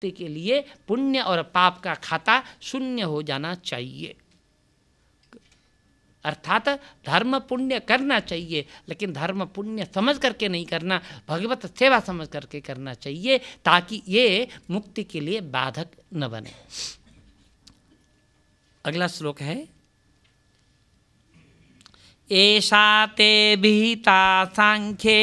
मुक्ति के लिए पुण्य और पाप का खाता शून्य हो जाना चाहिए। अर्थात धर्म पुण्य करना चाहिए, लेकिन धर्म पुण्य समझ करके नहीं करना, भगवत सेवा समझ करके करना चाहिए, ताकि ये मुक्ति के लिए बाधक न बने। अगला श्लोक है, एषा ते विहिता सांख्ये,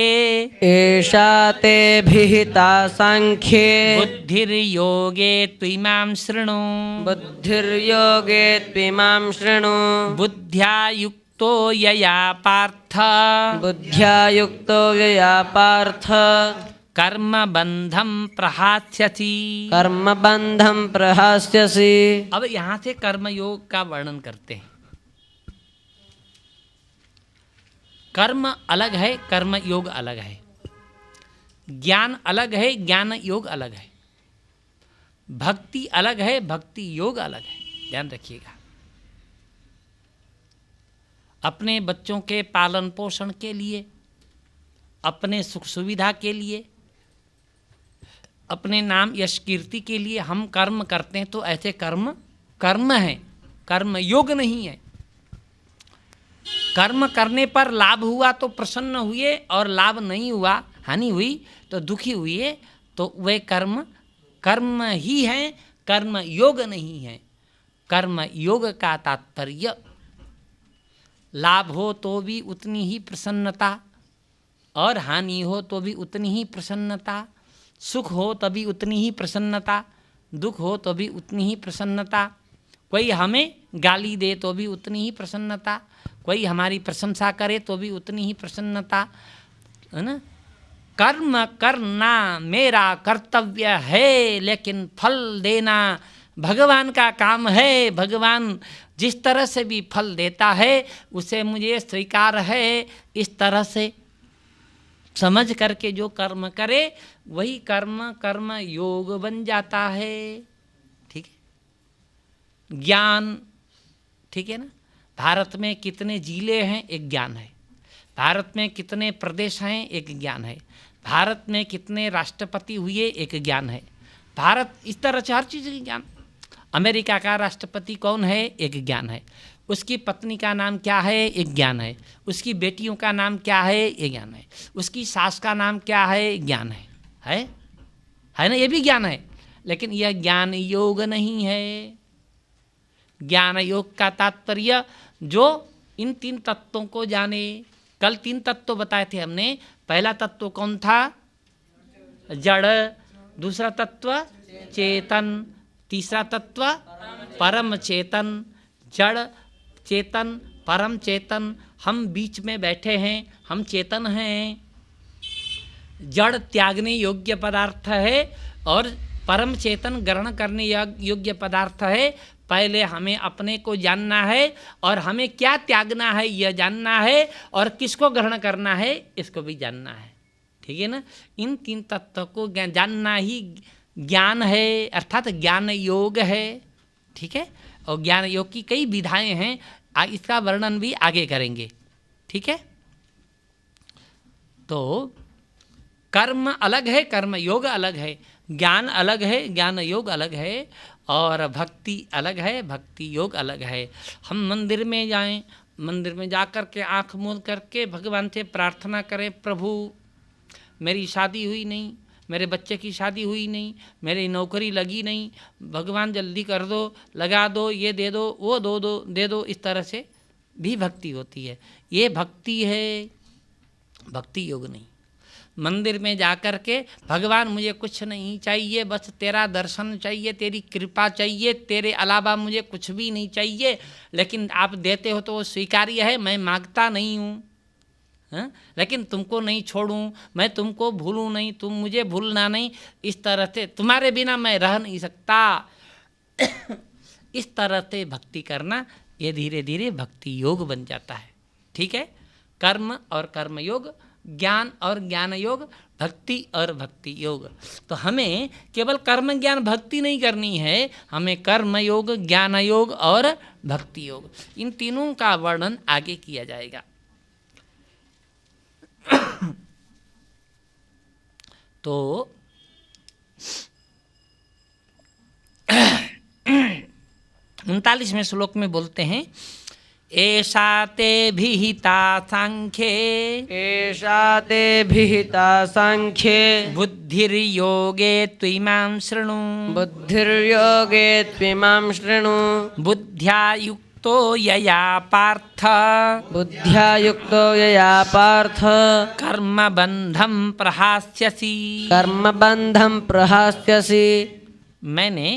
एषा ते विहिता सांख्ये, बुद्धिर्योगे त्विमां शृणु, बुद्धिर्योगे त्विमां शृणु, बुद्ध्या युक्तो यया पार्थ, बुद्ध्या युक्तो यया पार्थ, कर्मबंधं प्रहास्यसि, कर्मबंधं प्रहास्यसि। अब यहाँ से कर्मयोग का वर्णन करते हैं। कर्म अलग है, कर्म योग अलग है, ज्ञान अलग है, ज्ञान योग अलग है, भक्ति अलग है, भक्ति योग अलग है। ध्यान रखिएगा। अपने बच्चों के पालन पोषण के लिए, अपने सुख सुविधा के लिए, अपने नाम यश कीर्ति के लिए हम कर्म करते हैं, तो ऐसे कर्म कर्म है, कर्म योग नहीं है। कर्म करने पर लाभ हुआ तो प्रसन्न हुए, और लाभ नहीं हुआ, हानि हुई तो दुखी हुए, तो वे कर्म कर्म ही हैं, कर्म योग नहीं है। कर्म योग का तात्पर्य लाभ हो तो भी उतनी ही प्रसन्नता, और हानि हो तो भी उतनी ही प्रसन्नता, सुख हो तभी उतनी ही प्रसन्नता, दुख हो तो भी उतनी ही प्रसन्नता, कोई हमें गाली दे तो भी उतनी ही प्रसन्नता, कोई हमारी प्रशंसा करे तो भी उतनी ही प्रसन्नता, है ना। कर्म करना मेरा कर्तव्य है, लेकिन फल देना भगवान का काम है। भगवान जिस तरह से भी फल देता है उसे मुझे स्वीकार है। इस तरह से समझ करके जो कर्म करे वही कर्म कर्म योग बन जाता है। ठीक है। ज्ञान, ठीक है ना। भारत में कितने जिले हैं, एक ज्ञान है। भारत में कितने प्रदेश हैं, एक ज्ञान है। भारत में कितने राष्ट्रपति हुए, एक ज्ञान है। भारत इस तरह से हर चीज़ की ज्ञान। अमेरिका का राष्ट्रपति कौन है, एक ज्ञान है। उसकी पत्नी का नाम क्या है, एक ज्ञान है। उसकी बेटियों का नाम क्या है, एक ज्ञान है। उसकी सास का नाम क्या है, ज्ञान है ना, ये भी ज्ञान है। लेकिन यह ज्ञान योग नहीं है। ज्ञान योग का तात्पर्य जो इन तीन तत्वों को जाने। कल तीन तत्व बताए थे हमने। पहला तत्व कौन था, जड़। दूसरा तत्व चेतन। तीसरा तत्व परम चेतन। जड़ चेतन परम चेतन, हम बीच में बैठे हैं, हम चेतन हैं। जड़ त्यागने योग्य पदार्थ है और परम चेतन ग्रहण करने योग्य पदार्थ है। पहले हमें अपने को जानना है और हमें क्या त्यागना है यह जानना है, और किसको ग्रहण करना है इसको भी जानना है। ठीक है ना। इन तीन तत्वों को जानना ही ज्ञान है, अर्थात ज्ञान योग है। ठीक है। और ज्ञान योग की कई विधाएं हैं, इसका वर्णन भी आगे करेंगे। ठीक है। तो कर्म अलग है, कर्म योग अलग है। ज्ञान अलग है, ज्ञान योग अलग है। और भक्ति अलग है, भक्ति योग अलग है। हम मंदिर में जाएं, मंदिर में जाकर के आँख मूंद करके भगवान से प्रार्थना करें, प्रभु मेरी शादी हुई नहीं, मेरे बच्चे की शादी हुई नहीं, मेरी नौकरी लगी नहीं, भगवान जल्दी कर दो, लगा दो, ये दे दो, वो दे दो। इस तरह से भी भक्ति होती है। ये भक्ति है, भक्ति योग नहीं। मंदिर में जाकर के भगवान मुझे कुछ नहीं चाहिए, बस तेरा दर्शन चाहिए, तेरी कृपा चाहिए, तेरे अलावा मुझे कुछ भी नहीं चाहिए, लेकिन आप देते हो तो वो स्वीकार्य है, मैं मांगता नहीं हूँ। हाँ? लेकिन तुमको नहीं छोड़ूं, मैं तुमको भूलूं नहीं, तुम मुझे भूलना नहीं। इस तरह से तुम्हारे बिना मैं रह नहीं सकता। इस तरह से भक्ति करना, ये धीरे धीरे भक्ति योग बन जाता है। ठीक है। कर्म और कर्म योग, ज्ञान और ज्ञान योग, भक्ति और भक्ति योग। तो हमें केवल कर्म ज्ञान भक्ति नहीं करनी है, हमें कर्म योग, ज्ञान योग और भक्ति योग, इन तीनों का वर्णन आगे किया जाएगा। तो 39वें श्लोक में बोलते हैं, एषा ते विहिता सांख्ये एषा ते विहिता सांख्ये बुद्धिर्योगे त्विमां शृणु बुद्धिर्योगे त्विमां शृणु बुद्ध्या युक्तो यया पार्थ बुद्ध्या युक्तो यया पार्थ कर्मबन्धं प्रहास्यसि। कर्मबन्धं प्रहास्यसि। मैंने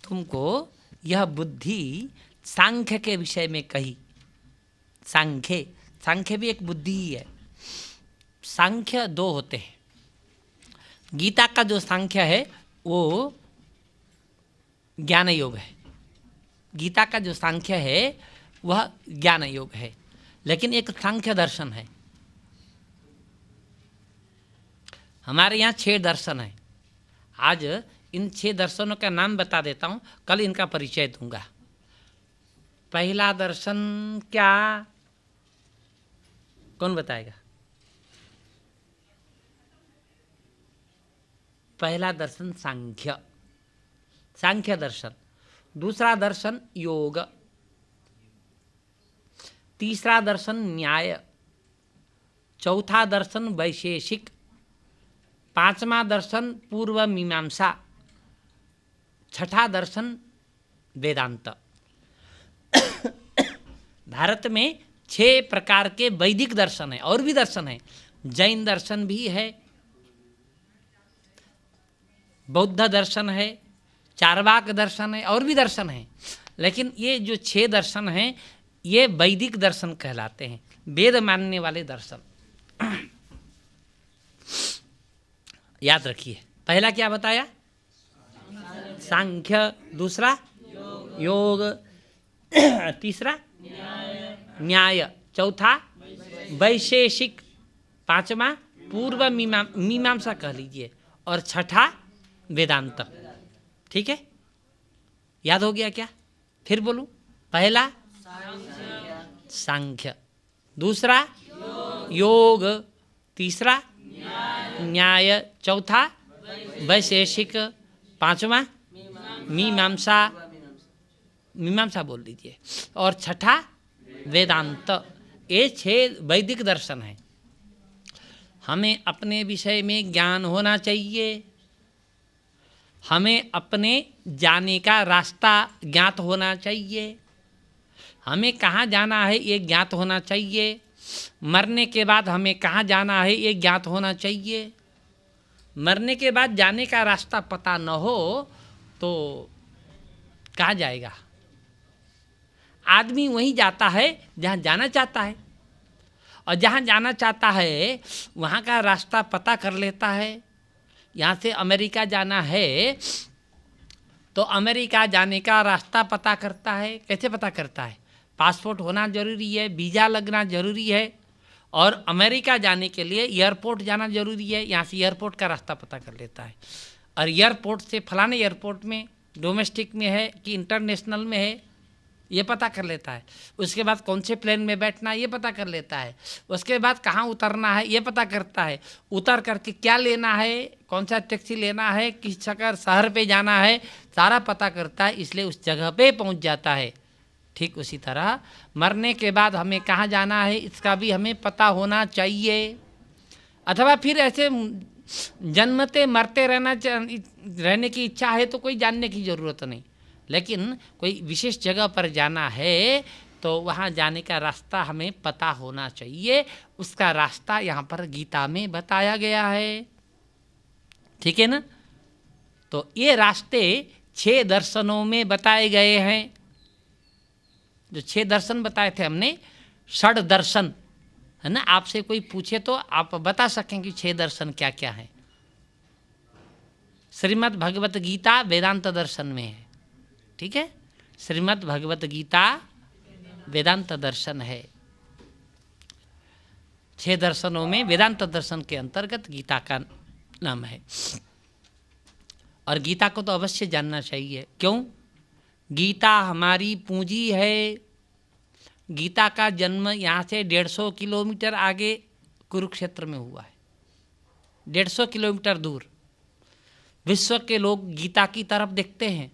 तुमको यह बुद्धि सांख्य के विषय में कही। सांख्य भी एक बुद्धि ही है। सांख्य दो होते हैं। गीता का जो सांख्य है वो ज्ञान योग है। गीता का जो सांख्य है वह ज्ञान योग है, लेकिन एक सांख्य दर्शन है। हमारे यहाँ 6 दर्शन है। आज इन 6 दर्शनों का नाम बता देता हूँ, कल इनका परिचय दूंगा। पहला दर्शन क्या, कौन बताएगा? पहला दर्शन सांख्य, सांख्य दर्शन। दूसरा दर्शन योग। तीसरा दर्शन न्याय। चौथा दर्शन वैशेषिक। 5वां दर्शन पूर्व मीमांसा। 6ठा दर्शन वेदांत। भारत में 6 प्रकार के वैदिक दर्शन है, और भी दर्शन है। जैन दर्शन भी है, बौद्ध दर्शन है, चार्वाक दर्शन है, और भी दर्शन है। लेकिन ये जो 6 दर्शन हैं ये वैदिक दर्शन कहलाते हैं, वेद मानने वाले दर्शन। याद रखिए, पहला क्या बताया? सांख्य। दूसरा योग। तीसरा न्याय। चौथा वैशेषिक। 5वां पूर्व मीमांसा कह लीजिए, और 6ठा वेदांत। ठीक है, याद हो गया क्या? फिर बोलूं, पहला सांख्य, दूसरा योग, तीसरा न्याय, चौथा वैशेषिक, 5वां मीमांसा बोल दीजिए, और 6ठा वेदांत। ये 6 वैदिक दर्शन हैं। हमें अपने विषय में ज्ञान होना चाहिए। हमें अपने जाने का रास्ता ज्ञात होना चाहिए। हमें कहाँ जाना है ये ज्ञात होना चाहिए। मरने के बाद हमें कहाँ जाना है ये ज्ञात होना चाहिए। मरने के बाद जाने का रास्ता पता न हो तो कहाँ जाएगा? आदमी वहीं जाता है जहाँ जाना चाहता है, और जहाँ जाना चाहता है वहाँ का रास्ता पता कर लेता है। यहाँ से अमेरिका जाना है तो अमेरिका जाने का रास्ता पता करता है। कैसे पता करता है? पासपोर्ट होना जरूरी है, वीज़ा लगना जरूरी है, और अमेरिका जाने के लिए एयरपोर्ट जाना जरूरी है। यहाँ से एयरपोर्ट का रास्ता पता कर लेता है, और एयरपोर्ट से फलाने एयरपोर्ट में डोमेस्टिक में है कि इंटरनेशनल में है ये पता कर लेता है। उसके बाद कौन से प्लेन में बैठना है ये पता कर लेता है। उसके बाद कहाँ उतरना है ये पता करता है। उतर करके क्या लेना है, कौन सा टैक्सी लेना है, किस शहर पे जाना है, सारा पता करता है। इसलिए उस जगह पे पहुँच जाता है। ठीक उसी तरह मरने के बाद हमें कहाँ जाना है इसका भी हमें पता होना चाहिए। अथवा फिर ऐसे जन्मते मरते रहने की इच्छा है तो कोई जानने की ज़रूरत नहीं, लेकिन कोई विशेष जगह पर जाना है तो वहाँ जाने का रास्ता हमें पता होना चाहिए। उसका रास्ता यहाँ पर गीता में बताया गया है। ठीक है ना? तो ये रास्ते 6 दर्शनों में बताए गए हैं। जो 6 दर्शन बताए थे हमने, 6 दर्शन है ना। आपसे कोई पूछे तो आप बता सकें कि 6 दर्शन क्या क्या है। श्रीमद् भगवत गीता वेदांत दर्शन में है। ठीक है, श्रीमद् भगवत गीता वेदांत दर्शन है। 6 दर्शनों में वेदांत दर्शन के अंतर्गत गीता का नाम है। और गीता को तो अवश्य जानना चाहिए। क्यों? गीता हमारी पूंजी है। गीता का जन्म यहाँ से 150 किलोमीटर आगे कुरुक्षेत्र में हुआ है। 150 किलोमीटर दूर। विश्व के लोग गीता की तरफ देखते हैं।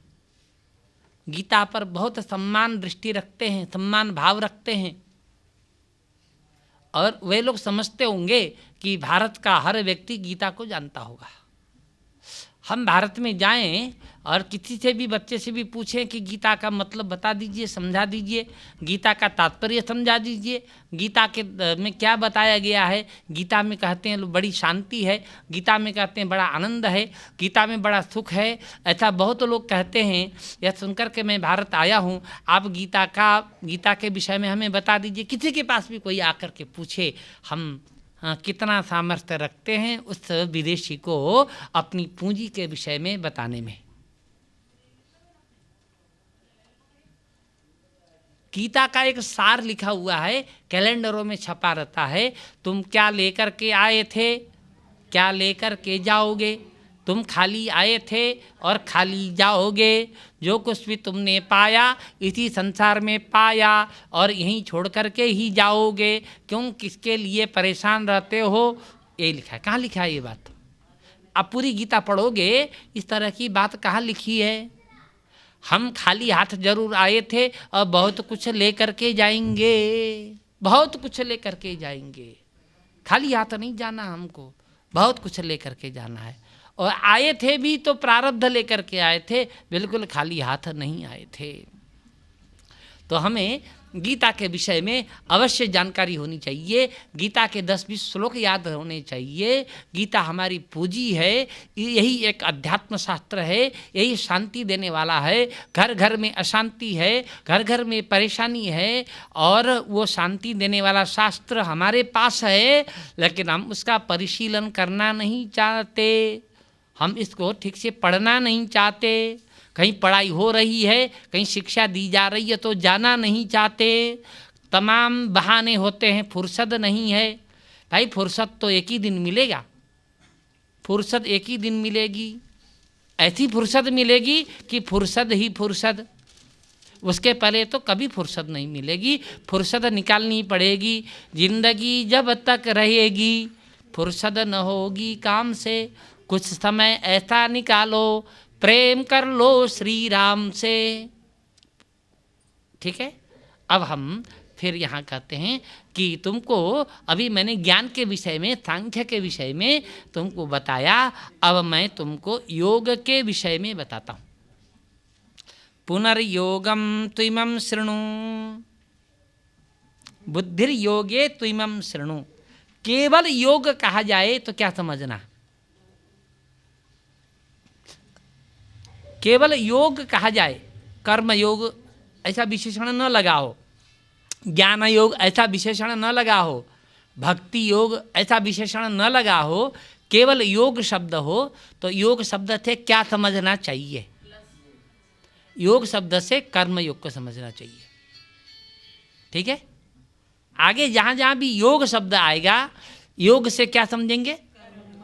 गीता पर बहुत सम्मान दृष्टि रखते हैं, सम्मान भाव रखते हैं। और वे लोग समझते होंगे कि भारत का हर व्यक्ति गीता को जानता होगा। हम भारत में जाएं और किसी से भी, बच्चे से भी पूछें कि गीता का मतलब बता दीजिए, समझा दीजिए, गीता का तात्पर्य समझा दीजिए, गीता के में क्या बताया गया है। गीता में कहते हैं बड़ी शांति है, गीता में कहते हैं बड़ा आनंद है, गीता में बड़ा सुख है, ऐसा बहुत लोग कहते हैं। यह सुनकर के मैं भारत आया हूँ, आप गीता के विषय में हमें बता दीजिए। किसी के पास भी कोई आकर के पूछे, हम कितना सामर्थ्य रखते हैं उस विदेशी को अपनी पूंजी के विषय में बताने में। गीता का एक सार लिखा हुआ है, कैलेंडरों में छपा रहता है। तुम क्या लेकर के आए थे, क्या लेकर के जाओगे। तुम खाली आए थे और खाली जाओगे। जो कुछ भी तुमने पाया इसी संसार में पाया और यहीं छोड़ कर के ही जाओगे। क्यों, किसके लिए परेशान रहते हो। ये लिखा है। कहाँ लिखा है ये बात? आप पूरी गीता पढ़ोगे, इस तरह की बात कहाँ लिखी है। हम खाली हाथ जरूर आए थे और बहुत कुछ लेकर के जाएंगे, बहुत कुछ लेकर के जाएंगे। खाली हाथ नहीं जाना हमको, बहुत कुछ लेकर के जाना है। और आए थे भी तो प्रारब्ध लेकर के आए थे, बिल्कुल खाली हाथ नहीं आए थे। तो हमें गीता के विषय में अवश्य जानकारी होनी चाहिए। गीता के 10-20 श्लोक याद होने चाहिए। गीता हमारी पूंजी है, यही एक अध्यात्म शास्त्र है, यही शांति देने वाला है। घर घर में अशांति है, घर घर में परेशानी है, और वो शांति देने वाला शास्त्र हमारे पास है, लेकिन हम उसका परिशीलन करना नहीं चाहते। हम इसको ठीक से पढ़ना नहीं चाहते। कहीं पढ़ाई हो रही है, कहीं शिक्षा दी जा रही है तो जाना नहीं चाहते। तमाम बहाने होते हैं, फुर्सत नहीं है। भाई फुर्सत तो एक ही दिन मिलेगा, फुर्सत एक ही दिन मिलेगी। ऐसी फुर्सत मिलेगी कि फुर्सत ही फुर्सत, उसके पहले तो कभी फुर्सत नहीं मिलेगी। फुर्सत निकालनी पड़ेगी। जिंदगी जब तक रहेगी फुर्सत न होगी काम से। कुछ समय ऐसा निकालो, प्रेम कर लो श्री राम से। ठीक है। अब हम फिर यहाँ कहते हैं कि तुमको अभी मैंने ज्ञान के विषय में, सांख्य के विषय में तुमको बताया, अब मैं तुमको योग के विषय में बताता हूँ। पुनर्योगम त्विमं शृणु, बुद्धिर्योगे त्विमं शृणु। केवल योग कहा जाए तो क्या समझना, केवल योग कहा जाए, कर्म योग ऐसा विशेषण न लगाओ, ज्ञान योग ऐसा विशेषण न लगाओ, भक्ति योग ऐसा विशेषण न लगाओ, केवल योग शब्द हो तो योग शब्द से क्या समझना चाहिए? योग शब्द से कर्म योग को समझना चाहिए। ठीक है। आगे जहाँ जहाँ भी योग शब्द आएगा, योग से क्या समझेंगे?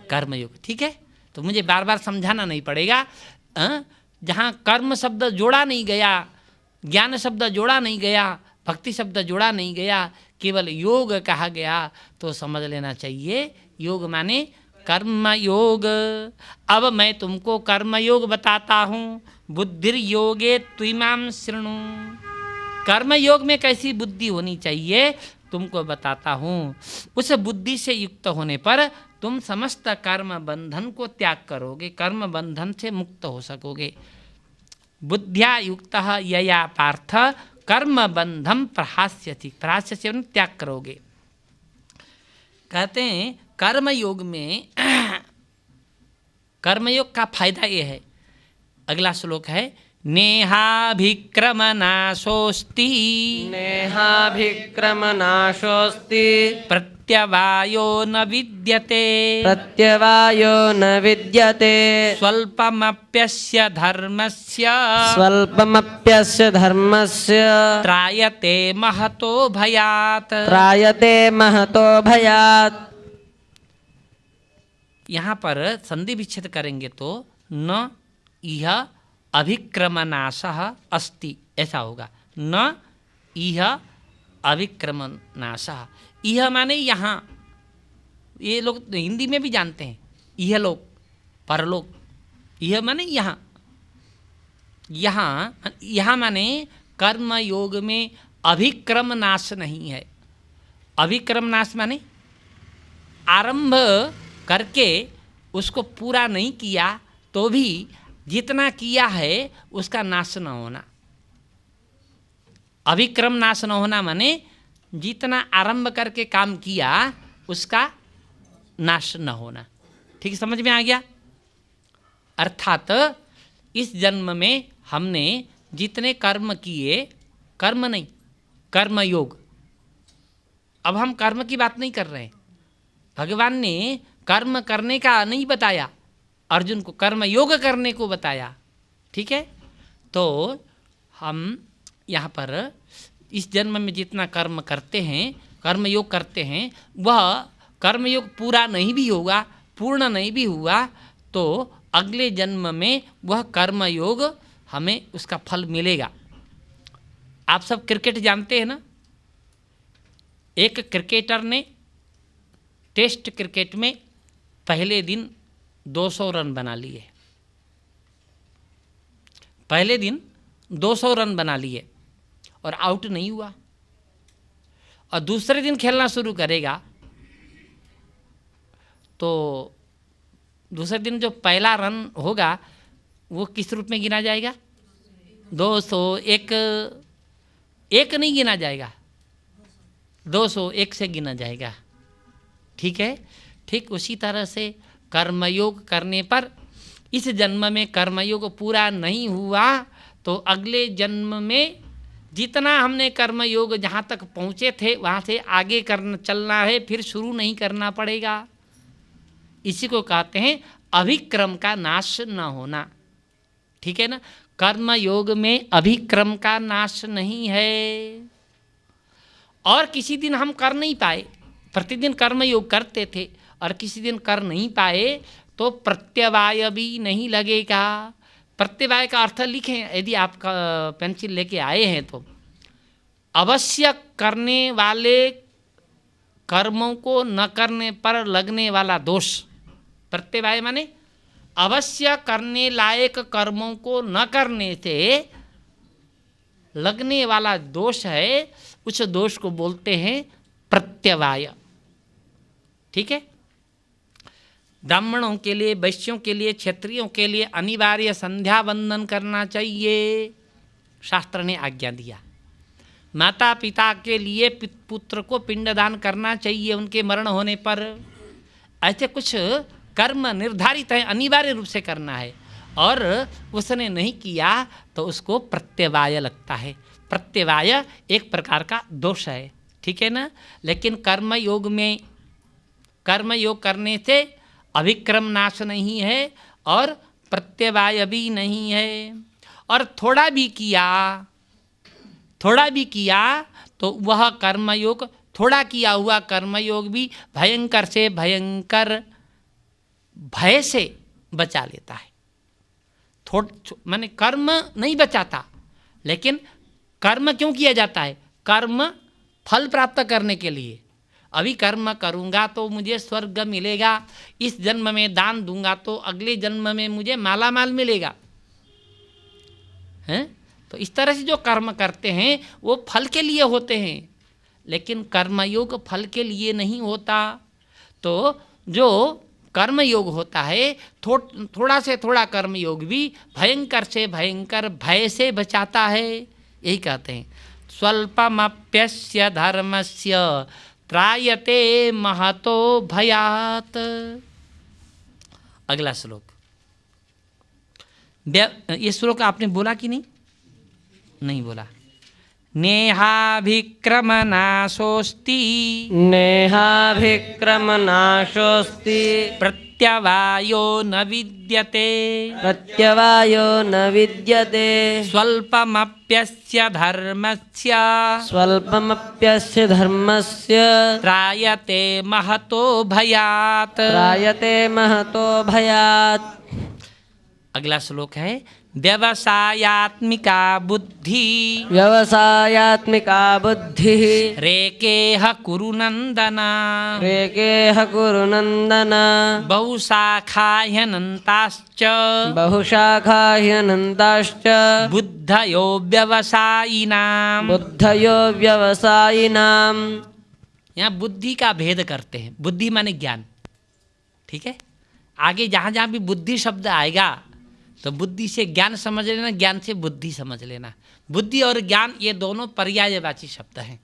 कर्म योग। ठीक है। तो मुझे बार बार समझाना नहीं पड़ेगा। जहाँ कर्म शब्द जोड़ा नहीं गया, ज्ञान शब्द जोड़ा नहीं गया, भक्ति शब्द जोड़ा नहीं गया, केवल योग कहा गया तो समझ लेना चाहिए योग माने कर्म योग। अब मैं तुमको कर्म योग बताता हूँ। बुद्धिर्योगे त्विमां शृणु। कर्म योग में कैसी बुद्धि होनी चाहिए तुमको बताता हूँ। उस बुद्धि से युक्त होने पर तुम समस्त कर्म बंधन को त्याग करोगे, कर्म बंधन से मुक्त हो सकोगे। बुद्धिया युक्तः यया पार्थ कर्म बंधम प्रहास्यति। प्रहास्यति त्याग करोगे। कहते हैं कर्मयोग में, कर्मयोग का फायदा ये है। अगला श्लोक है, नेहाभिक्रमनाशोस्ति, नेहाभिक्रमनाशोस्ति, प्रत्यवायो न विद्यते, प्रत्यवायो न विद्यते, स्वल्पमप्यस्य धर्मस्य, स्वल्पमप्यस्य धर्मस्य, त्रायते महतो भयात्, त्रायते महतो भयात्। यहाँ पर संधि विच्छेद करेंगे तो न इह अभिक्रमनाशः अस्ति ऐसा होगा। न इह अभिक्रमनाशः। यह माने यहाँ, ये लोग हिंदी में भी जानते हैं, यह लोग परलोक। यह माने यहाँ, यहाँ माने कर्म योग में अभिक्रम नाश नहीं है। अभिक्रम नाश माने आरंभ करके उसको पूरा नहीं किया तो भी जितना किया है उसका नाश न होना। अभिक्रम नाश न होना माने जितना आरंभ करके काम किया उसका नाश न होना। ठीक समझ में आ गया? अर्थात इस जन्म में हमने जितने कर्म किए, कर्म नहीं कर्म योग, अब हम कर्म की बात नहीं कर रहे हैं। भगवान ने कर्म करने का नहीं बताया, अर्जुन को कर्म योग करने को बताया। ठीक है, तो हम यहाँ पर इस जन्म में जितना कर्म करते हैं, कर्म योग करते हैं, वह कर्म योग पूरा नहीं भी होगा, पूर्ण नहीं भी हुआ तो अगले जन्म में वह कर्म योग हमें उसका फल मिलेगा। आप सब क्रिकेट जानते हैं ना? एक क्रिकेटर ने टेस्ट क्रिकेट में पहले दिन 200 रन बना लिए। पहले दिन 200 रन बना लिए और आउट नहीं हुआ, और दूसरे दिन खेलना शुरू करेगा तो दूसरे दिन जो पहला रन होगा वो किस रूप में गिना जाएगा? 200 एक नहीं गिना जाएगा, 201 से गिना जाएगा। ठीक है, ठीक उसी तरह से कर्मयोग करने पर इस जन्म में कर्मयोग पूरा नहीं हुआ तो अगले जन्म में जितना हमने कर्मयोग जहाँ तक पहुँचे थे वहाँ से आगे करना चलना है, फिर शुरू नहीं करना पड़ेगा। इसी को कहते हैं अभिक्रम का नाश न होना। ठीक है ना? कर्म योग में अभिक्रम का नाश नहीं है। और किसी दिन हम कर नहीं पाए, प्रतिदिन कर्म योग करते थे और किसी दिन कर नहीं पाए तो प्रत्यवाय भी नहीं लगेगा। प्रत्यवाय का अर्थ लिखें यदि आप पेंसिल लेके आए हैं तो, अवश्य करने वाले कर्मों को न करने पर लगने वाला दोष। प्रत्यवाय माने अवश्य करने लायक कर्मों को न करने से लगने वाला दोष है, उस दोष को बोलते हैं प्रत्यवाय। ठीक है, ब्राह्मणों के लिए, वैश्यों के लिए, क्षत्रियों के लिए अनिवार्य संध्या वंदन करना चाहिए, शास्त्र ने आज्ञा दिया। माता पिता के लिए पुत्र को पिंडदान करना चाहिए उनके मरण होने पर। ऐसे कुछ कर्म निर्धारित है, अनिवार्य रूप से करना है, और उसने नहीं किया तो उसको प्रत्यवाय लगता है। प्रत्यवाय एक प्रकार का दोष है। ठीक है ना? लेकिन कर्म योग में, कर्म योग करने से अभिक्रम नाश नहीं है और प्रत्यवाय भी नहीं है। और थोड़ा भी किया तो वह कर्मयोग, थोड़ा किया हुआ कर्मयोग भी भयंकर से भयंकर भय से बचा लेता है। माने कर्म नहीं बचाता, लेकिन कर्म क्यों किया जाता है? कर्म फल प्राप्त करने के लिए। अभी कर्म करूँगा तो मुझे स्वर्ग मिलेगा, इस जन्म में दान दूंगा तो अगले जन्म में मुझे माला माल मिलेगा, हैं? तो इस तरह से जो कर्म करते हैं वो फल के लिए होते हैं, लेकिन कर्मयोग फल के लिए नहीं होता। तो जो कर्मयोग होता है, थोड़ा से थोड़ा कर्मयोग भी भयंकर से भयंकर भय से बचाता है। यही कहते हैं स्वल्पमप्यस्य धर्मस्य त्रायते महतो भयात्। अगला श्लोक, ये श्लोक आपने बोला कि नहीं? नहीं बोला। नेहाभिक्रमनाशोस्ति नेहाभिक्रमनाशोस्ति प्रत्यवायो न विद्यते प्रत्यवायो न विद्यते स्वल्पमप्यस्य धर्मस्य स्वल्पमप्यस्य धर्मस्य त्रायते महतो भयात्। त्रायते महतो भयात्। अगला श्लोक है व्यवसायात्मिका बुद्धि व्यवसायात्मिका बुद्धिः रेकेह कुरु नंदन रेकेह कुरु नन्दन बहुशाखाह्यनन्ताश्च बहुशाखाह्यनन्ताश्च बुद्धयो व्यवसायिनां। बुद्धयो व्यवसायिनाम्। यहाँ बुद्धि का भेद करते हैं। बुद्धि माने ज्ञान, ठीक है। आगे जहाँ जहाँ भी बुद्धि शब्द आएगा तो बुद्धि से ज्ञान समझ लेना, ज्ञान से बुद्धि समझ लेना। बुद्धि और ज्ञान ये दोनों पर्यायवाची शब्द हैं।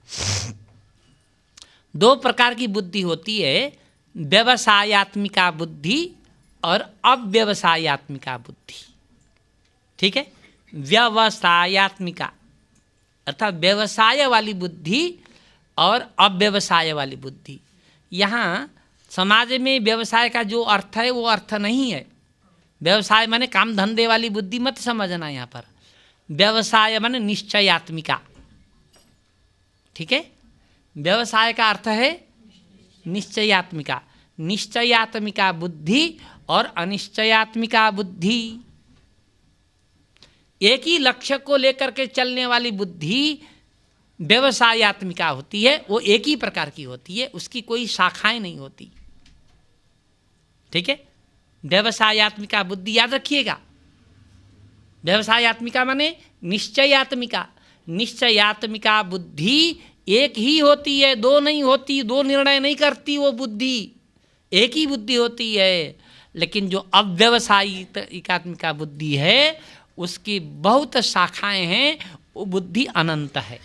दो प्रकार की बुद्धि होती है, व्यवसायात्मिका बुद्धि और अव्यवसायात्मिका बुद्धि, ठीक है। व्यवसायात्मिका अर्थात व्यवसाय वाली बुद्धि और अव्यवसाय वाली बुद्धि। यहाँ समाज में व्यवसाय का जो अर्थ है वो अर्थ नहीं है। व्यवसाय माने काम धंधे वाली बुद्धि मत समझना यहाँ पर। व्यवसाय माने निश्चयात्मिका, ठीक है। व्यवसाय का अर्थ है निश्चयात्मिका। निश्चयात्मिका बुद्धि और अनिश्चयात्मिका बुद्धि, एक ही लक्ष्य को लेकर के चलने वाली बुद्धि व्यवसायात्मिका होती है। वो एक ही प्रकार की होती है, उसकी कोई शाखाएं नहीं होती, ठीक है। व्यवसायात्मिका बुद्धि याद रखिएगा। व्यवसायात्मिका माने निश्चयात्मिका। निश्चयात्मिका बुद्धि एक ही होती है, दो नहीं होती, दो निर्णय नहीं करती वो बुद्धि, एक ही बुद्धि होती है। लेकिन जो अव्यवसायिकात्मिका बुद्धि है उसकी बहुत शाखाएं हैं, वो बुद्धि अनंत है,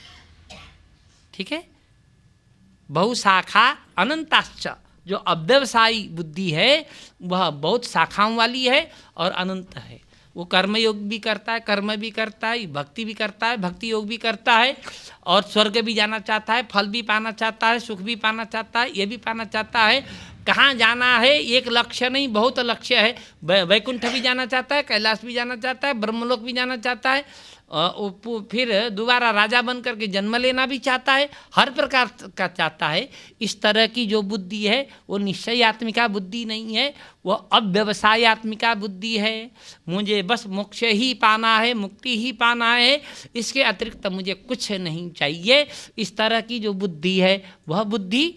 ठीक है। बहुशाखा अनंताश्च, जो अव्यवसायी बुद्धि है वह बहुत शाखाओं वाली है और अनंत है। वो कर्मयोग भी करता है, कर्म भी करता है, भक्ति भी करता है, भक्ति योग भी करता है, और स्वर्ग भी जाना चाहता है, फल भी पाना चाहता है, सुख भी पाना चाहता है, ये भी पाना चाहता है। कहाँ जाना है एक लक्ष्य नहीं, बहुत लक्ष्य है। वैकुंठ भी जाना चाहता है, कैलाश भी जाना चाहता है, ब्रह्मलोक भी जाना चाहता है, फिर दोबारा राजा बन करके जन्म लेना भी चाहता है, हर प्रकार का चाहता है। इस तरह की जो बुद्धि है वो निश्चयात्मिका बुद्धि नहीं है, वो अव्यवसायात्मिका बुद्धि है। मुझे बस मोक्ष ही पाना है, मुक्ति ही पाना है, इसके अतिरिक्त मुझे कुछ नहीं चाहिए। इस तरह की जो बुद्धि है वह बुद्धि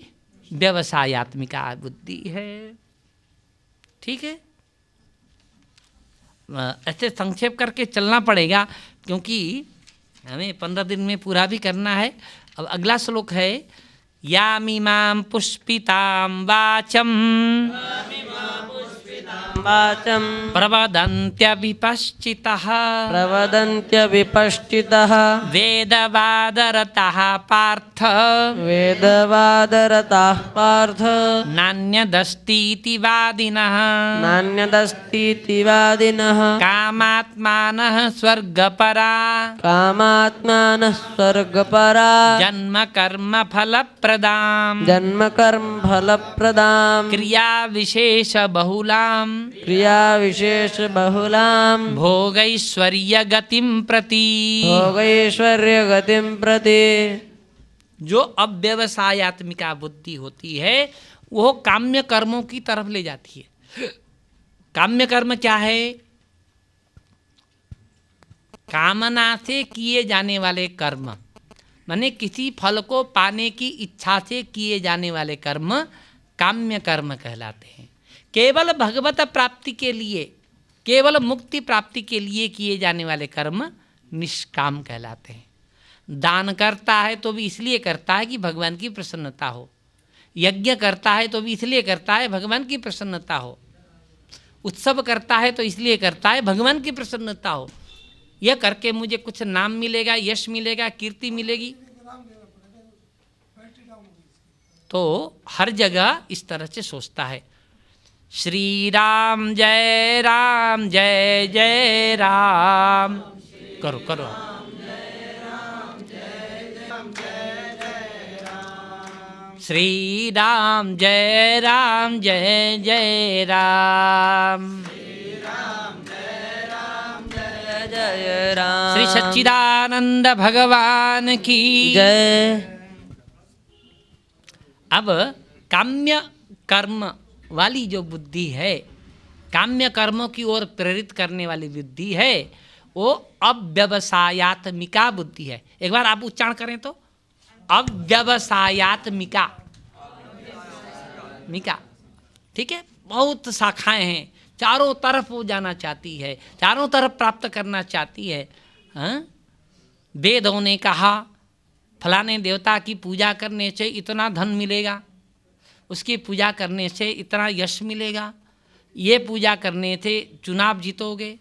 व्यवसायात्मिका बुद्धि है, ठीक है। ऐसे संक्षेप करके चलना पड़ेगा क्योंकि हमें 15 दिन में पूरा भी करना है। अब अगला श्लोक है, यामिमां पुष्पितां वाचम् प्रवदन्त्यविपश्चितः वेदवादरतः पार्थ नान्यदस्तीति वादिनः कामात्मानः स्वर्गपरा जन्म कर्म फलप्रदां क्रिया विशेष बहुलां भोगैश्वर्य गतिं प्रति। जो अव्यवसायात्मिका बुद्धि होती है वो काम्य कर्मों की तरफ ले जाती है। काम्य कर्म क्या है? कामना से किए जाने वाले कर्म, माने किसी फल को पाने की इच्छा से किए जाने वाले कर्म काम्य कर्म कहलाते हैं। केवल भगवत प्राप्ति के लिए, केवल मुक्ति प्राप्ति के लिए किए जाने वाले कर्म निष्काम कहलाते हैं। दान करता है तो भी इसलिए करता है कि भगवान की प्रसन्नता हो, यज्ञ करता है तो भी इसलिए करता है भगवान की प्रसन्नता हो, उत्सव करता है तो इसलिए करता है भगवान की प्रसन्नता हो। यह करके मुझे कुछ नाम मिलेगा, यश मिलेगा, कीर्ति मिलेगी, तो हर जगह इस तरह से सोचता है। श्री राम जय राम जय जय राम करो करो। श्री राम जय राम जय जय राम। श्री सच्चिदानंद भगवान की जय। अब काम्य कर्म वाली जो बुद्धि है, काम्य कर्मों की ओर प्रेरित करने वाली बुद्धि है, वो अव्यवसायात्मिका बुद्धि है। एक बार आप उच्चारण करें तो अव्यवसायात्मिका मिका, ठीक है। बहुत शाखाएं हैं, चारों तरफ वो जाना चाहती है, चारों तरफ प्राप्त करना चाहती है। वेदों ने कहा फलाने देवता की पूजा करने से इतना धन मिलेगा, उसकी पूजा करने से इतना यश मिलेगा, ये पूजा करने से चुनाव जीतोगे,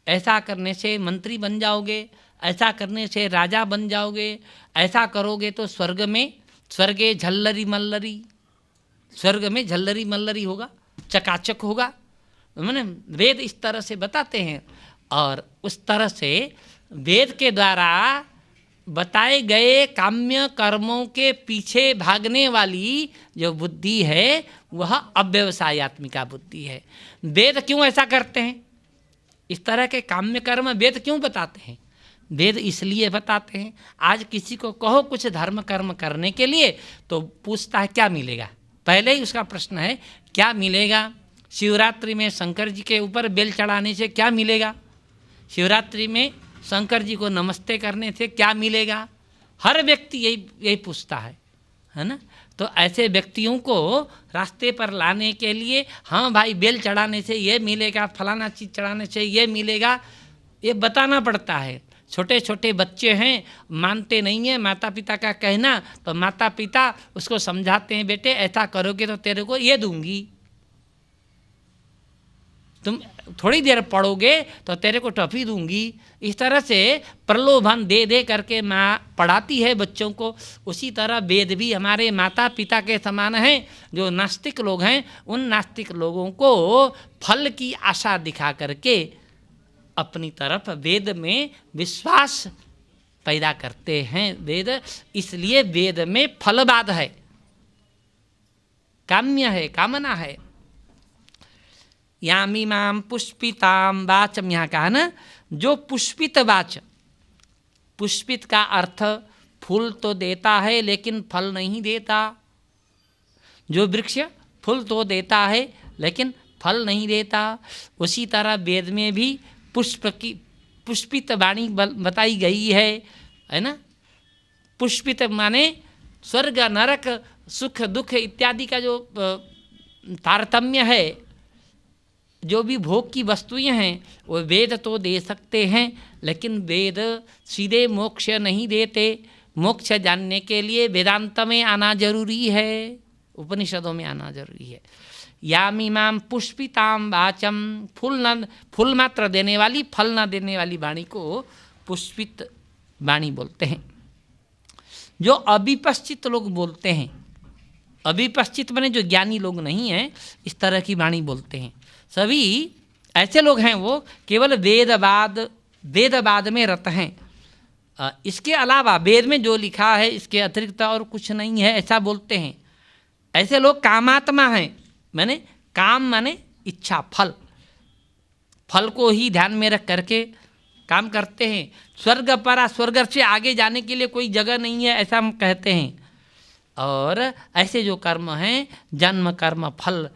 ऐसा करने से मंत्री बन जाओगे, ऐसा करने से राजा बन जाओगे, ऐसा करोगे तो स्वर्गे झल्लरी मल्लरी, स्वर्ग में झल्लरी मल्लरी होगा, चकाचक होगा। मैंने वेद इस तरह से बताते हैं, और उस तरह से वेद के द्वारा बताए गए काम्य कर्मों के पीछे भागने वाली जो बुद्धि है वह अव्यवसायत्मिका बुद्धि है। वेद क्यों ऐसा करते हैं? इस तरह के काम्य कर्म वेद क्यों बताते हैं? वेद इसलिए बताते हैं, आज किसी को कहो कुछ धर्म कर्म करने के लिए तो पूछता है क्या मिलेगा। पहले ही उसका प्रश्न है क्या मिलेगा। शिवरात्रि में शंकर जी के ऊपर बेल चढ़ाने से क्या मिलेगा? शिवरात्रि में शंकर जी को नमस्ते करने से क्या मिलेगा? हर व्यक्ति यही पूछता है ना। तो ऐसे व्यक्तियों को रास्ते पर लाने के लिए हाँ भाई बेल चढ़ाने से ये मिलेगा, फलाना चीज़ चढ़ाने से ये मिलेगा, ये बताना पड़ता है। छोटे छोटे बच्चे हैं, मानते नहीं हैं माता पिता का कहना, तो माता पिता उसको समझाते हैं बेटे ऐसा करोगे तो तेरे को ये दूंगी, तुम थोड़ी देर पढ़ोगे तो तेरे को टॉफी दूंगी। इस तरह से प्रलोभन दे दे करके माँ पढ़ाती है बच्चों को। उसी तरह वेद भी हमारे माता पिता के समान हैं। जो नास्तिक लोग हैं उन नास्तिक लोगों को फल की आशा दिखा करके अपनी तरफ वेद में विश्वास पैदा करते हैं। वेद इसलिए वेद में फलवाद है, काम्य है, कामना है। यामीमां पुष्पितां वाचम, यहाँ कहा ना जो पुष्पित वाच, पुष्पित का अर्थ फूल तो देता है लेकिन फल नहीं देता। जो वृक्ष फूल तो देता है लेकिन फल नहीं देता, उसी तरह वेद में भी पुष्पित वाणी बताई गई है ना। पुष्पित माने स्वर्ग नरक सुख दुख इत्यादि का जो तारतम्य है, जो भी भोग की वस्तुएं हैं वो वेद तो दे सकते हैं, लेकिन वेद सीधे मोक्ष नहीं देते। मोक्ष जानने के लिए वेदांत में आना जरूरी है, उपनिषदों में आना जरूरी है। यामीमां पुष्पितां वाचम, फूल मात्र देने वाली, फल न देने वाली वाणी को पुष्पित वाणी बोलते हैं। जो अविपश्चित लोग बोलते हैं, अविपश्चित माने जो ज्ञानी लोग नहीं हैं, इस तरह की वाणी बोलते हैं। सभी ऐसे लोग हैं वो केवल वेदवाद में रत हैं। इसके अलावा वेद में जो लिखा है इसके अतिरिक्त और कुछ नहीं है, ऐसा बोलते हैं। ऐसे लोग कामात्मा हैं, माने काम माने इच्छा, फल को ही ध्यान में रख करके काम करते हैं। स्वर्ग परा, स्वर्ग से आगे जाने के लिए कोई जगह नहीं है, ऐसा हम कहते हैं। और ऐसे जो कर्म हैं जन्म कर्म फल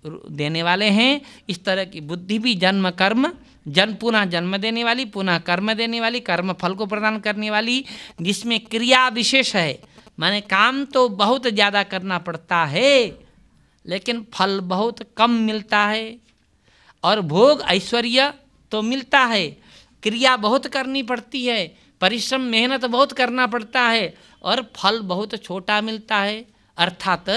देने वाले हैं। इस तरह की बुद्धि भी जन्म कर्म, पुनः जन्म देने वाली, पुनः कर्म देने वाली, कर्म फल को प्रदान करने वाली, जिसमें क्रिया विशेष है। माने काम तो बहुत ज़्यादा करना पड़ता है लेकिन फल बहुत कम मिलता है, और भोग ऐश्वर्य तो मिलता है, क्रिया बहुत करनी पड़ती है, परिश्रम मेहनत बहुत करना पड़ता है, और फल बहुत छोटा मिलता है। अर्थात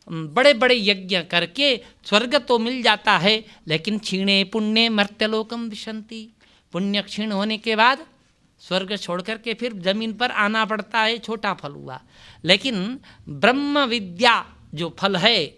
बड़े बड़े यज्ञ करके स्वर्ग तो मिल जाता है, लेकिन क्षीणे पुण्य मर्त्यलोकम विशंति, पुण्य क्षीण होने के बाद स्वर्ग छोड़ करके फिर जमीन पर आना पड़ता है, छोटा फल हुआ। लेकिन ब्रह्म विद्या जो फल है,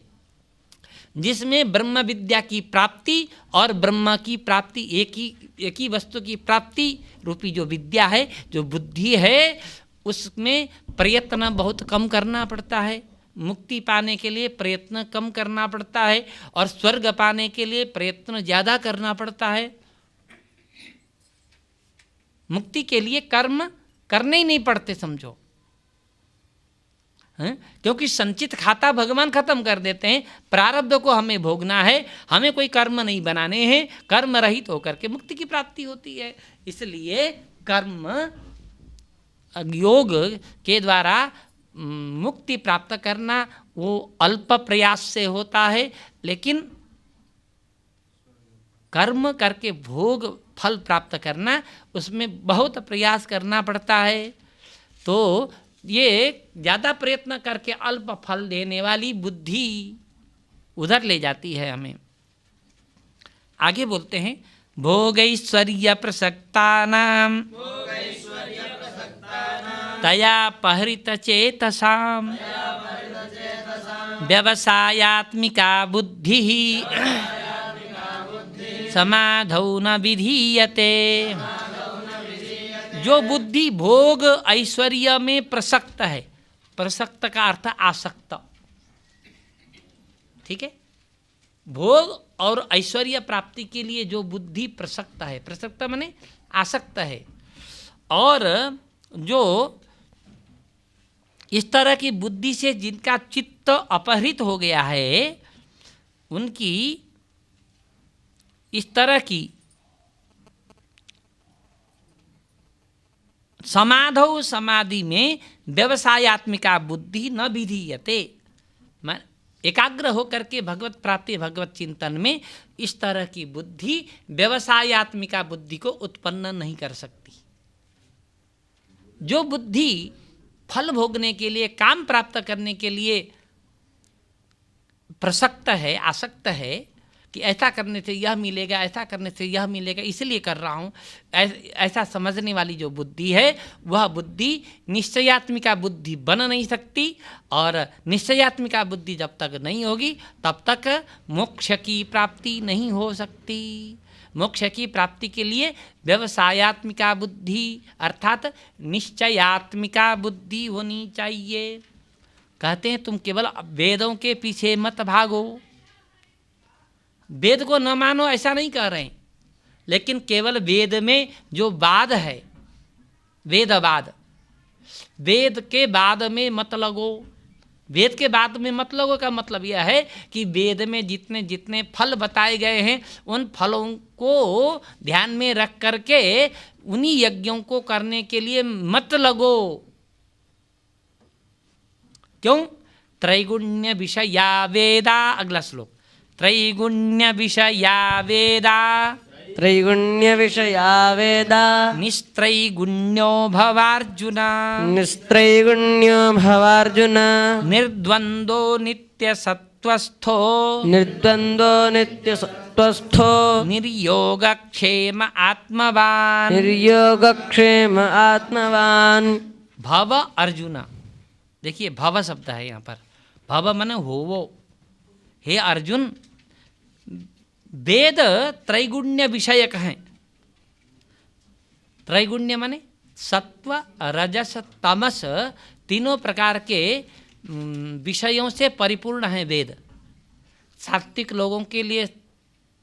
जिसमें ब्रह्म विद्या की प्राप्ति और ब्रह्म की प्राप्ति एक ही वस्तु की प्राप्ति रूपी जो विद्या है, जो बुद्धि है, उसमें प्रयत्न बहुत कम करना पड़ता है। मुक्ति पाने के लिए प्रयत्न कम करना पड़ता है, और स्वर्ग पाने के लिए प्रयत्न ज़्यादा करना पड़ता है। मुक्ति के लिए कर्म करने ही नहीं पड़ते, समझो। हैं? क्योंकि संचित खाता भगवान खत्म कर देते हैं। प्रारब्ध को हमें भोगना है, हमें कोई कर्म नहीं बनाने हैं। कर्म रहित होकर के मुक्ति की प्राप्ति होती है। इसलिए कर्म योग के द्वारा मुक्ति प्राप्त करना वो अल्प प्रयास से होता है, लेकिन कर्म करके भोग फल प्राप्त करना उसमें बहुत प्रयास करना पड़ता है। तो ये ज़्यादा प्रयत्न करके अल्प फल देने वाली बुद्धि उधर ले जाती है हमें। आगे बोलते हैं, भोगैश्वर्य प्रसक्तानां तया पहरित चेतसाम व्यवसायात्मिका बुद्धि समाधौ न विधीयते। जो बुद्धि भोग ऐश्वर्य में प्रसक्त है, प्रसक्त का अर्थ आसक्त, ठीक है। भोग और ऐश्वर्य प्राप्ति के लिए जो बुद्धि प्रसक्त है, प्रसक्त माने आसक्त है, और जो इस तरह की बुद्धि से जिनका चित्त अपहरित हो गया है, उनकी इस तरह की समाधौ समाधि में व्यवसायात्मिका बुद्धि न विधीयते। एकाग्र होकर के भगवत प्राप्ति भगवत चिंतन में इस तरह की बुद्धि व्यवसायात्मिका बुद्धि को उत्पन्न नहीं कर सकती। जो बुद्धि फल भोगने के लिए, काम प्राप्त करने के लिए प्रसक्त है, आसक्त है कि ऐसा करने से यह मिलेगा, ऐसा करने से यह मिलेगा, इसलिए कर रहा हूँ, ऐसा समझने वाली जो बुद्धि है, वह बुद्धि निश्चयात्मिका बुद्धि बन नहीं सकती। और निश्चयात्मिका बुद्धि जब तक नहीं होगी तब तक मोक्ष की प्राप्ति नहीं हो सकती। मोक्ष की प्राप्ति के लिए व्यवसायात्मिका बुद्धि अर्थात निश्चयात्मिका बुद्धि होनी चाहिए। कहते हैं तुम केवल वेदों के पीछे मत भागो, वेद को न मानो ऐसा नहीं कह रहे हैं, लेकिन केवल वेद में जो वाद है, वेदवाद, वेद के बाद में मत लगो। वेद के बाद में मत लगो का मतलब यह है कि वेद में जितने जितने फल बताए गए हैं उन फलों को ध्यान में रख करके उन्हीं यज्ञों को करने के लिए मत लगो। क्यों? त्रैगुण्य विषया वेदा, अगला श्लोक, त्रैगुण्य विषया वेदा त्रैगुण्य विषया वेदा निस्त्रैगुण्यो भवार्जुन निस्त्रैगुण्यो भवार्जुन निर्द्वन्द्वो नित्यसत्त्वस्थो निर्द्वन्द्वो नित्यसत्त्वस्थो निर्योगक्षेम आत्मवान् निर्योगक्षेम आत्मवान्। भव अर्जुन, देखिए भव शब्द है यहाँ पर, भव माने होवो। हे अर्जुन, वेद त्रैगुण्य विषयक हैं। त्रैगुण्य माने सत्व रजस तमस तीनों प्रकार के विषयों से परिपूर्ण है वेद। सात्विक लोगों के लिए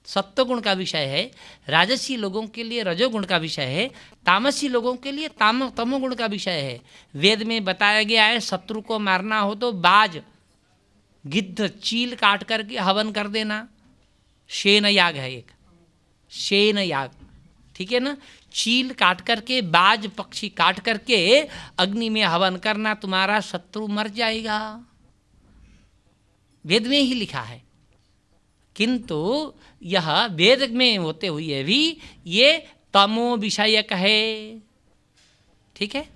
सत्वगुण का विषय है, राजसी लोगों के लिए रजोगुण का विषय है, तामसी लोगों के लिए तमोगुण का विषय है। वेद में बताया गया है शत्रु को मारना हो तो बाज, गिद्ध, चील काट करके हवन कर देना। शेन याग है एक, शेन याग, ठीक है ना। चील काट करके, बाज पक्षी काट करके अग्नि में हवन करना, तुम्हारा शत्रु मर जाएगा, वेद में ही लिखा है। किंतु यह वेद में होते हुए भी ये तमो विषयक है, ठीक है।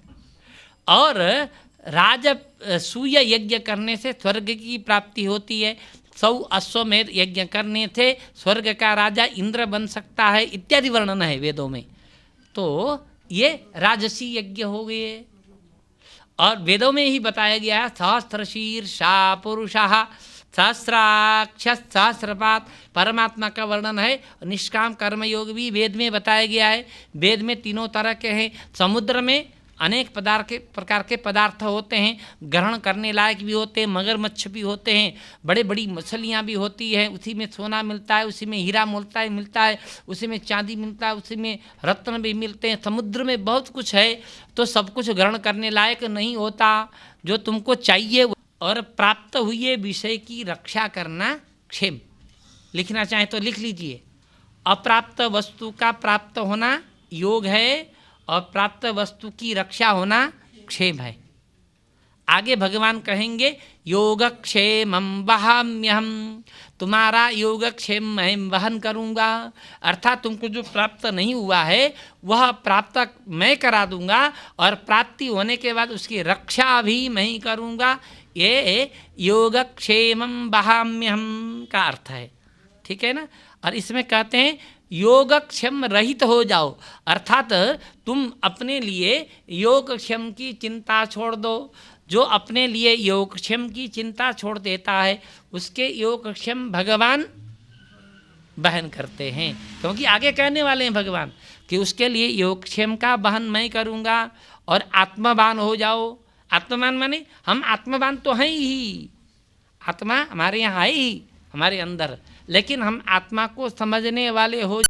और राजसूय यज्ञ करने से स्वर्ग की प्राप्ति होती है, 100 अश्वमेध यज्ञ करने से स्वर्ग का राजा इंद्र बन सकता है, इत्यादि वर्णन है वेदों में। तो ये राजसी यज्ञ हो गए। और वेदों में ही बताया गया है सहस्रशीर्षा पुरुषः सहस्राक्ष सहस्रपात, परमात्मा का वर्णन है। निष्काम कर्म योग भी वेद में बताया गया है। वेद में तीनों तरह के हैं। समुद्र में अनेक प्रकार के पदार्थ होते हैं, ग्रहण करने लायक भी होते हैं, मगरमच्छ भी होते हैं, बड़े बड़ी मछलियाँ भी होती हैं, उसी में सोना मिलता है, उसी में हीरा मिलता है, उसी में चांदी मिलता है, उसी में रत्न भी मिलते हैं। समुद्र में बहुत कुछ है, तो सब कुछ ग्रहण करने लायक नहीं होता। जो तुमको चाहिए और प्राप्त हुए विषय की रक्षा करना क्षेम। लिखना चाहे तो लिख लीजिए, अप्राप्त वस्तु का प्राप्त होना योग है और प्राप्त वस्तु की रक्षा होना क्षेम है। आगे भगवान कहेंगे योगक्षेमं वहाम्यहम्, तुम्हारा योगक्षेम मैं वहन करूँगा। अर्थात तुमको जो प्राप्त नहीं हुआ है वह प्राप्त मैं करा दूँगा और प्राप्ति होने के बाद उसकी रक्षा भी मैं ही करूँगा। ये योगक्षेमं वहाम्यहम् का अर्थ है, ठीक है ना। और इसमें कहते हैं योगक्षेम रहित हो जाओ, अर्थात तुम अपने लिए योगक्षेम की चिंता छोड़ दो। जो अपने लिए योगक्षेम की चिंता छोड़ देता है उसके योगक्षेम भगवान वहन करते हैं, क्योंकि आगे कहने वाले हैं भगवान कि उसके लिए योगक्षेम का वहन मैं करूँगा। और आत्मवान हो जाओ। आत्मवान माने हम आत्मवान तो हैं ही, आत्मा हमारे यहाँ है ही हमारे अंदर, लेकिन हम आत्मा को समझने वाले हो